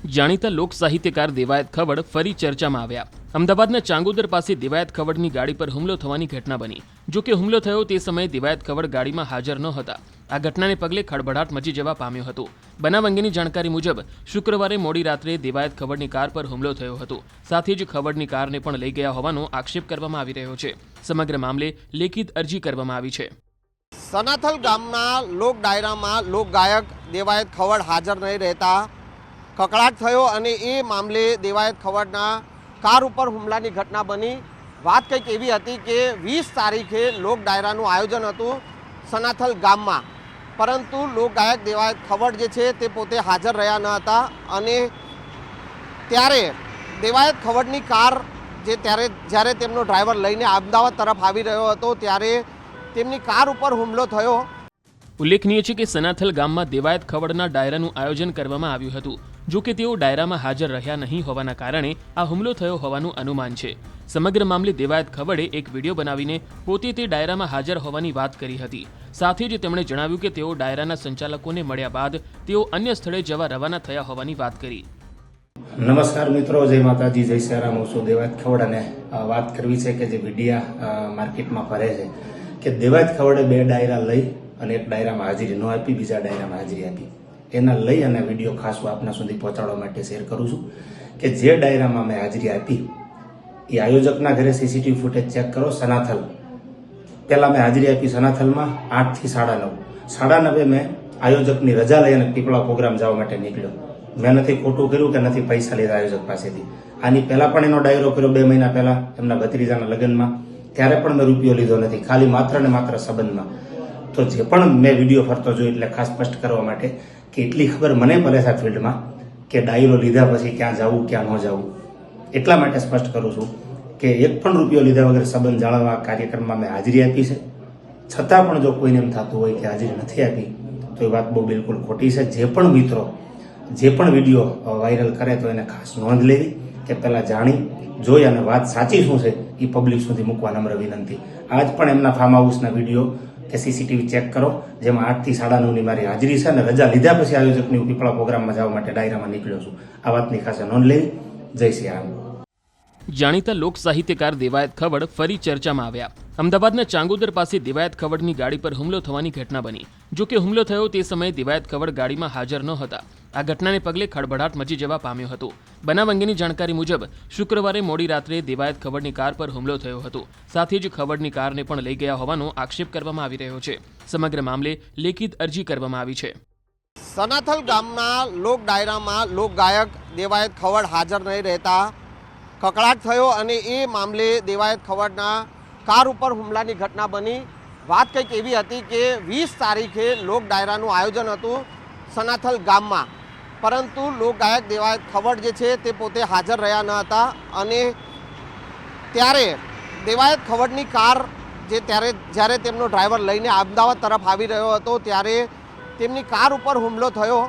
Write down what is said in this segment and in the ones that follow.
જાણીતા લોક સાહિત્યકાર દેવાયત ખવડ ફરી ચર્ચામાં આવ્યા। અમદાવાદના ચાંગોદર પાસે દેવાયત ખવડની ગાડી પર હુમલો થવાની ઘટના બની। જો કે હુમલો થયો તે સમયે દેવાયત ખવડ ગાડીમાં હાજર ન હતા। આ ઘટનાને પગલે ખળભળાટ મચી જવા પામ્યો હતો। બનાવ અંગેની જાણકારી મુજબ શુક્રવારે મોડી રાત્રે દેવાયત ખવડની કાર પર હુમલો થયો હતો। સાથે જ ખવડની કારને પણ લઈ ગયા હોવાનો આક્ષેપ કરવામાં આવી રહ્યો છે। સમગ્ર મામલે લેખિત અરજી કરવામાં આવી છે। સનાથલ ગામના લોક ડાયરામાં લોકગાયક દેવાયત ખવડ હાજર નહીં રહેતા કકળાટ થયો અને એ મામલે દેવાયત ખવડના કાર ઉપર હુમલાની ઘટના બની। વાત કંઈક એવી હતી કે 20 તારીખે લોક ડાયરાનું આયોજન હતું સનાથલ ગામમાં, પરંતુ લોકગાયક દેવાયત ખવડ જે છે તે પોતે હાજર રહ્યા ન હતા અને ત્યારે દેવાયત ખવડની કાર જ્યારે તેમનો ડ્રાઈવર લઈને અમદાવાદ તરફ આવી રહ્યો હતો ત્યારે તેમની કાર ઉપર હુમલો થયો। ઉલ્લેખનીય છે કે સનાથલ ગામમાં દેવાયત ખવડના ડાયરાનું આયોજન કરવામાં આવ્યું હતું। જો કે તેઓ ડાયરામાં હાજર રહ્યા નહીં હોવાના કારણે આ હુમલો થયો હોવાનું અનુમાન છે। સમગ્ર મામલે દેવાયત ખવડે એક વિડીયો બનાવીને પોતે તે ડાયરામાં હાજર હોવાની વાત કરી હતી। સાથે જ તેમણે જણાવ્યું કે તેઓ ડાયરાના સંચાલકોને મળ્યા બાદ તેઓ અન્ય સ્થળે જવા રવાના થયા હોવાની વાત કરી। નમસ્કાર મિત્રો, જય માતાજી, જય શ્રીરામ। હું છું દેવાયત ખવડ અને વાત કરવી છે કે જે મીડિયા માર્કેટમાં ફરે છે કે દેવાયત ખવડે 2 ડાયરા લઈ અને એક ડાયરામાં હાજરી ન આપી, બીજા ડાયરામાં હાજરી આપી। એના લઈ અને વિડીયો ખાસ આપના સુધી પહોંચાડવા માટે શેર કરું છું કે જે ડાયરામાં મેં હાજરી આપી એ આયોજકના ઘરે સીસીટીવી ફૂટેજ ચેક કરો। સનાથલ પહેલાં મેં હાજરી આપી સનાથલમાં 8 થી 9:30, 9:30 મેં આયોજકની રજા લઈ અને પીપળા પ્રોગ્રામ જવા માટે નીકળ્યો। મેં નથી ખોટું કર્યું કે નથી પૈસા લીધા આયોજક પાસેથી। આની પહેલાં પણ એનો ડાયરો કર્યો 2 મહિના પહેલાં એમના ભત્રીજાના લગ્નમાં, ત્યારે પણ મેં રૂપિયો લીધો નથી, ખાલી માત્ર ને માત્ર સંબંધમાં। તો જે પણ મેં વિડીયો ફરતો જોયો એટલે ખાસ સ્પષ્ટ કરવા માટે કે એટલી ખબર મને પડે છે ફિલ્ડમાં કે ડાયરો લીધા પછી ક્યાં જવું ક્યાં ન જવું, એટલા માટે સ્પષ્ટ કરું છું કે એક પણ રૂપિયો લીધા વગર સંબંધ જાળવવા કાર્યક્રમમાં મેં હાજરી આપી છે। છતાં પણ જો કોઈને એમ થતું હોય કે હાજરી નથી આપી તો એ વાત બહુ બિલકુલ ખોટી છે। જે પણ મિત્રો જે પણ વિડીયો વાયરલ કરે તો એને ખાસ નોંધ લેવી કે પહેલાં જાણી જોઈ અને વાત સાચી શું છે એ પબ્લિક સુધી મૂકવા નમ્ર વિનંતી। આજ પણ એમના ફાર્મ હાઉસના વિડીયો કે સીસીટીવી ચેક કરો જેમાં 8 થી 9:30ની મારી હાજરી છે અને રજા લીધા પછી આયોજકની પીપળા પ્રોગ્રામમાં જવા માટે ડાયરામાં નીકળ્યો છું। આ વાતની ખાસ નોંધ લેવી। જય શ્રી રામ। જાણીતા લોક સાહિત્યકાર દેવાયત ખવડ ફરી ચર્ચામાં આવ્યા। અમદાવાદના ચાંગોદર પાસે દેવાયત ખવડની ગાડી પર હુમલો થવાની ઘટના બની। જો કે હુમલો થયો તે સમયે દેવાયત ખવડ ગાડીમાં હાજર ન હતા। આ ઘટનાને પગલે ખળભળાટ મચી જવા પામ્યો હતો। બનાવ અંગેની જાણકારી મુજબ શુક્રવારે મોડી રાત્રે દેવાયત ખવડની કાર પર હુમલો થયો હતો। સાથે જ ખવડની કારને પણ લઈ ગયા હોવાનો આક્ષેપ કરવામાં આવી રહ્યો છે। સમગ્ર મામલે લેખિત અરજી કરવામાં આવી છે। સનાથલ ગામના લોક ડાયરામાં લોકગાયક દેવાયત ખવડ હાજર નહીં રહેતા કકળાટ થયો અને એ મામલે દેવાયત ખવડના કાર ઉપર હુમલાની ઘટના બની। વાત કંઈક એવી હતી કે 20 તારીખે લોક ડાયરાનું આયોજન હતું સનાથલ ગામમાં, પરંતુ લોકગાયક દેવાયત ખવડ જે છે તે પોતે હાજર રહ્યા ન હતા અને ત્યારે દેવાયત ખવડની કાર જ્યારે તેમનો ડ્રાઈવર લઈને અમદાવાદ તરફ આવી રહ્યો હતો ત્યારે તેમની કાર ઉપર હુમલો થયો।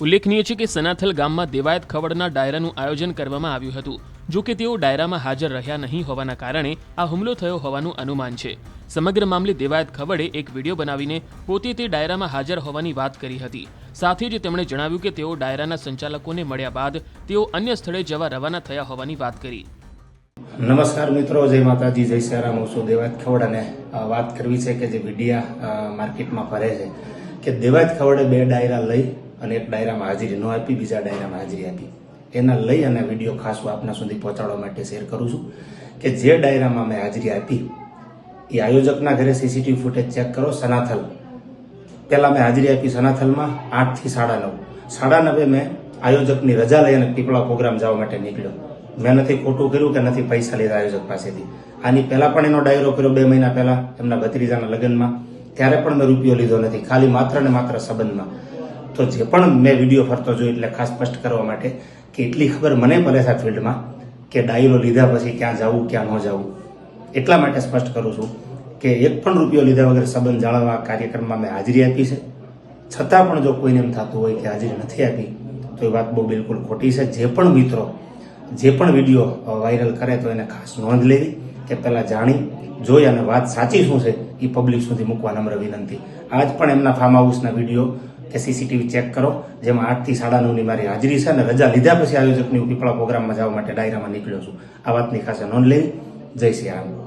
ઉલ્લેખનીય છે કે સનાથલ ગામમાં દેવાયત ખવડના ડાયરાનું આયોજન કરવામાં આવ્યું હતું। જો કે તેઓ ડાયરામાં હાજર રહ્યા નહીં હોવાના કારણે આ હુમલો થયો હોવાનું અનુમાન છે। સમગ્ર મામલે દેવાયત ખવડે એક વિડીયો બનાવીને પોતે તે ડાયરામાં હાજર હોવાની વાત કરી હતી। સાથે જ તેમણે જણાવ્યું કે તેઓ ડાયરાના સંચાલકોને મળ્યા બાદ તેઓ અન્ય સ્થળે જવા રવાના થયા હોવાની વાત કરી। નમસ્કાર મિત્રો, જય માતાજી, જય શ્રીરામ। હું છું દેવાયત ખવડ અને વાત કરવી છે કે જે મીડિયા માર્કેટમાં ફરે છે કે દેવાયત ખવડે 2 ડાયરા લઈ અને એક ડાયરામાં હાજરી ન આપી, બીજા ડાયરામાં હાજરી આપી। એના લઈ અને વિડીયો ખાસ આપના સુધી પહોંચાડવા માટે શેર કરું છું કે જે ડાયરામાં મેં હાજરી આપી એ આયોજકના ઘરે સીસીટીવી ફૂટેજ ચેક કરો। સનાથલ પહેલાં મેં હાજરી આપી સનાથલમાં 8 થી 9:30, 9:30 મેં આયોજકની રજા લઈ અને પીપળા પ્રોગ્રામ જવા માટે નીકળ્યો। મેં નથી ખોટું કર્યું કે નથી પૈસા લીધા આયોજક પાસેથી। આની પહેલાં પણ એનો ડાયરો કર્યો 2 મહિના પહેલાં એમના ભત્રીજાના લગ્નમાં, ત્યારે પણ મેં રૂપિયો લીધો નથી, ખાલી માત્ર ને માત્ર સંબંધમાં। તો જે પણ મેં વિડીયો ફરતો જોયો એટલે ખાસ સ્પષ્ટ કરવા માટે કે એટલી ખબર મને પડે છે ફિલ્ડમાં કે ડાયરો લીધા પછી ક્યાં જવું ક્યાં ન જવું, એટલા માટે સ્પષ્ટ કરું છું કે એક પણ રૂપિયો લીધા વગર સંબંધ જાળવવા કાર્યક્રમમાં મેં હાજરી આપી છે। છતાં પણ જો કોઈને એમ થતું હોય કે હાજરી નથી આપી તો એ વાત બહુ બિલકુલ ખોટી છે। જે પણ મિત્રો જે પણ વિડીયો વાયરલ કરે તો એને ખાસ નોંધ લેવી કે પહેલાં જાણી જોઈ અને વાત સાચી શું છે એ પબ્લિક સુધી મૂકવા નમ્ર વિનંતી। આજ પણ એમના ફાર્મ હાઉસના વિડીયો કે સીસીટીવી ચેક કરો, જેમાં 8 થી 9:30ની મારી હાજરી છે અને રજા લીધા પછી આયોજકની પીપળા પ્રોગ્રામમાં જવા માટે ડાયરામાં નીકળ્યો છું. આ વાતની ખાસ નોંધ લેવી. જય શ્રી રામ.